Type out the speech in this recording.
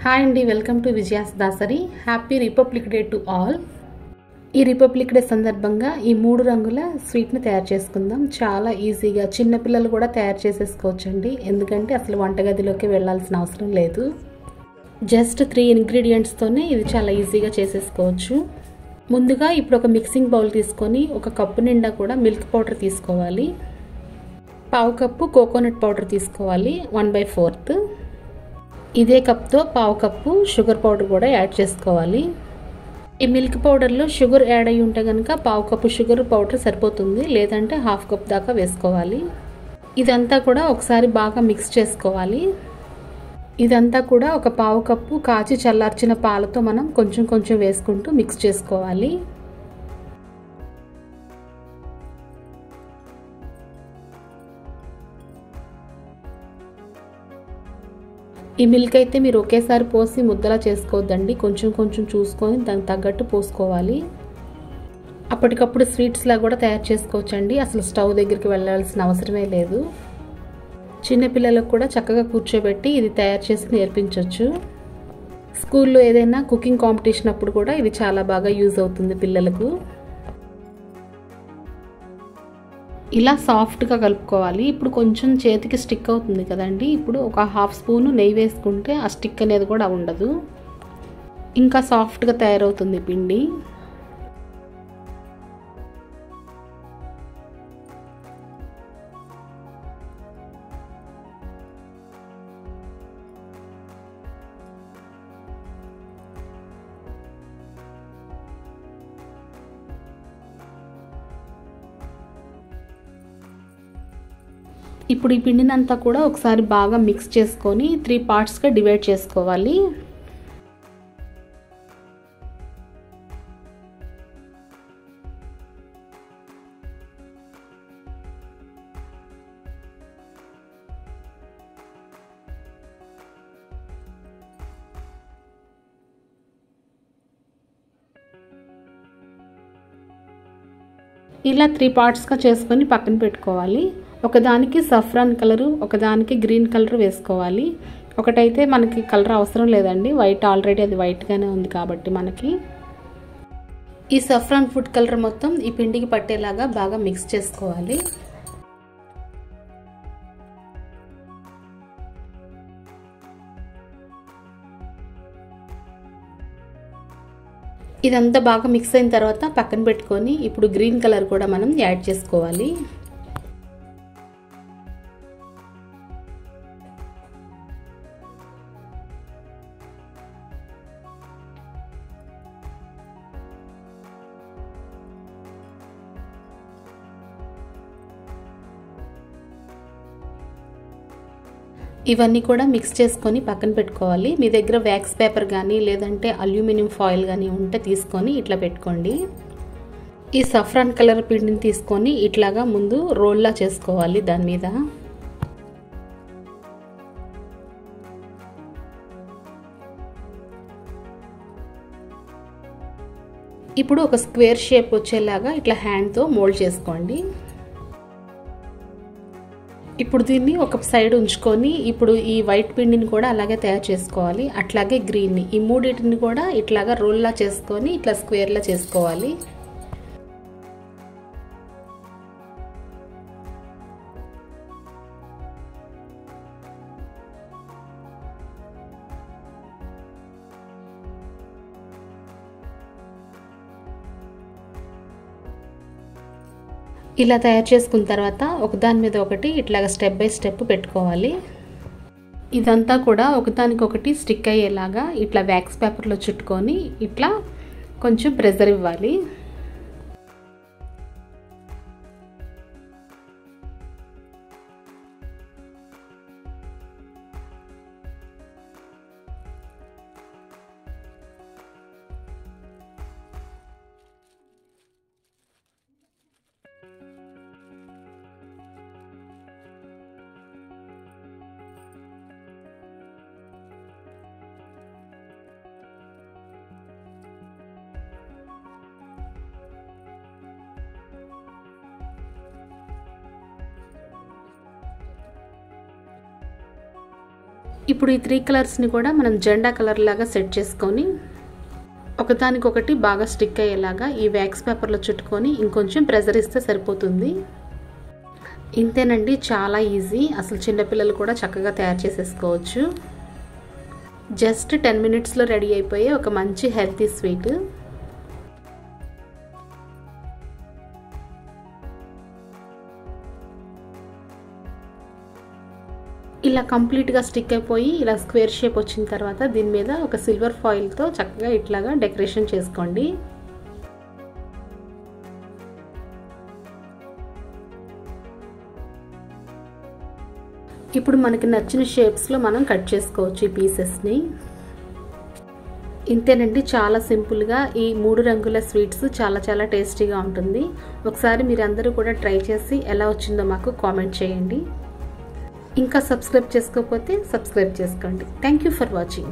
Hi అండి, welcome to Vijaya's Dasari. Happy republic day to all. ఈ republic day సందర్భంగా ఈ 3 రంగుల స్వీట్ని తయారు చేసుకుందాం. చాలా ఈజీగా చిన్నపిల్లలు కూడా తయారు చేసేసుకోవచ్చండి, ఎందుకంటే అసలు వంటగదిలోకి వెళ్ళాల్సిన అవసరం లేదు. జస్ట్ 3 ఇంగ్రీడియంట్స్తోనే ఇది చాలా ఈజీగా చేసేసుకోవచ్చు. ముందుగా ఇప్పుడు ఒక మిక్సింగ్ బౌల్ తీసుకొని 1 కప్పు నిండా కూడా మిల్క్ పౌడర్ తీసుకోవాలి. 1/2 కప్పు కోకోనట్ పౌడర్ తీసుకోవాలి, 1/4. ఇదే కప్తో 1/2 కప్పు షుగర్ పౌడర్ కూడా యాడ్ చేసుకోవాలి. ఈ మిల్క్ పౌడర్లో షుగర్ యాడ్ అయ్యి ఉంటే కనుక 1/2 కప్పు షుగర్ పౌడర్ సరిపోతుంది, లేదంటే 1/2 కప్ దాకా వేసుకోవాలి. ఇదంతా కూడా ఒకసారి బాగా మిక్స్ చేసుకోవాలి. ఇదంతా కూడా 1/2 కప్పు కాచి చల్లార్చిన పాలతో మనం కొంచెం కొంచెం వేసుకుంటూ మిక్స్ చేసుకోవాలి. ఈ మిల్క్ అయితే మీరు ఒకేసారి పోసి ముద్దలా చేసుకోవద్దండి, కొంచెం కొంచెం చూసుకొని దానికి తగ్గట్టు పోసుకోవాలి. అప్పటికప్పుడు స్వీట్స్లా కూడా తయారు చేసుకోవచ్చండి, అసలు స్టవ్ దగ్గరికి వెళ్ళాల్సిన అవసరమే లేదు. చిన్నపిల్లలకు కూడా చక్కగా కూర్చోబెట్టి ఇది తయారు చేసి నేర్పించవచ్చు. స్కూల్లో ఏదైనా కుకింగ్ కాంపిటీషన్ అప్పుడు కూడా ఇది చాలా బాగా యూజ్ అవుతుంది పిల్లలకు. ఇలా సాఫ్ట్గా కలుపుకోవాలి. ఇప్పుడు కొంచెం చేతికి స్టిక్ అవుతుంది కదండి, ఇప్పుడు ఒక 1/2 స్పూన్ నెయ్యి వేసుకుంటే ఆ స్టిక్ అనేది కూడా ఉండదు, ఇంకా సాఫ్ట్గా తయారవుతుంది పిండి. ఇప్పుడు ఈ పిండినంతా కూడా ఒకసారి బాగా మిక్స్ చేసుకొని 3 పార్ట్స్గా డివైడ్ చేసుకోవాలి. ఇలా 3 పార్ట్స్గా చేసుకొని పక్కన పెట్టుకోవాలి. ఒకదానికి సఫ్రాన్ కలరు, ఒకదానికి గ్రీన్ కలర్ వేసుకోవాలి. ఒకటైతే మనకి కలర్ అవసరం లేదండి, వైట్ ఆల్రెడీ అది వైట్గానే ఉంది కాబట్టి మనకి. ఈ సఫ్రాన్ ఫుడ్ కలర్ మొత్తం ఈ పిండికి పట్టేలాగా బాగా మిక్స్ చేసుకోవాలి. ఇదంతా బాగా మిక్స్ అయిన తర్వాత పక్కన పెట్టుకొని ఇప్పుడు గ్రీన్ కలర్ కూడా మనం యాడ్ చేసుకోవాలి. ఇవన్నీ కూడా మిక్స్ చేసుకొని పక్కన పెట్టుకోవాలి. మీ దగ్గర వ్యాక్స్ పేపర్ కానీ లేదంటే అల్యూమినియం ఫాయిల్ కానీ ఉంటే తీసుకొని ఇట్లా పెట్టుకోండి. ఈ సఫ్రాన్ కలర్ పిండిని తీసుకొని ఇట్లాగా ముందు రోల్లా చేసుకోవాలి దాని మీద. ఇప్పుడు ఒక స్క్వేర్ షేప్ వచ్చేలాగా ఇట్లా హ్యాండ్తో మోల్డ్ చేసుకోండి. ఇప్పుడు దీన్ని ఒక సైడ్ ఉంచుకొని ఇప్పుడు ఈ వైట్ పిండిని కూడా అలాగే తయారు చేసుకోవాలి, అట్లాగే గ్రీన్ని, ఈ మూడింటిని కూడా ఇట్లాగా రోల్లా చేసుకొని ఇట్లా స్క్వేర్లా చేసుకోవాలి. ఇలా తయారు చేసుకున్న తర్వాత ఒకదాని మీద ఒకటి ఇట్లాగా స్టెప్ బై స్టెప్ పెట్టుకోవాలి. ఇదంతా కూడా ఒకదానికొకటి స్టిక్ అయ్యేలాగా ఇట్లా వ్యాక్స్ పేపర్లో చుట్టుకొని ఇట్లా కొంచెం ప్రెజర్ ఇవ్వాలి. ఇప్పుడు ఈ 3 కలర్స్ని కూడా మనం జెండా కలర్ లాగా సెట్ చేసుకొని ఒకదానికొకటి బాగా స్టిక్ అయ్యేలాగా ఈ వ్యాక్స్ పేపర్లో చుట్టుకొని ఇంకొంచెం ప్రెజర్ ఇస్తే సరిపోతుంది. ఇంతేనండి, చాలా ఈజీ. అసలు చిన్నపిల్లలు కూడా చక్కగా తయారు చేసేసుకోవచ్చు. జస్ట్ 10 మినిట్స్లో రెడీ అయిపోయే ఒక మంచి హెల్తీ స్వీట్. ఇలా కంప్లీట్గా స్టిక్ అయిపోయి ఇలా స్క్వేర్ షేప్ వచ్చిన తర్వాత దీని మీద ఒక సిల్వర్ ఫాయిల్తో చక్కగా ఇట్లాగా డెకరేషన్ చేసుకోండి. ఇప్పుడు మనకి నచ్చిన షేప్స్లో మనం కట్ చేసుకోవచ్చు ఈ పీసెస్ని. ఇంతేనండి, చాలా సింపుల్గా ఈ 3 రంగుల స్వీట్స్ చాలా టేస్టీగా ఉంటుంది. ఒకసారి మీరందరూ కూడా ట్రై చేసి ఎలా వచ్చిందో మాకు కామెంట్ చేయండి. ఇంకా సబ్స్క్రైబ్ చేసుకోకపోతే సబ్స్క్రైబ్ చేసుకోండి. Thank you for watching.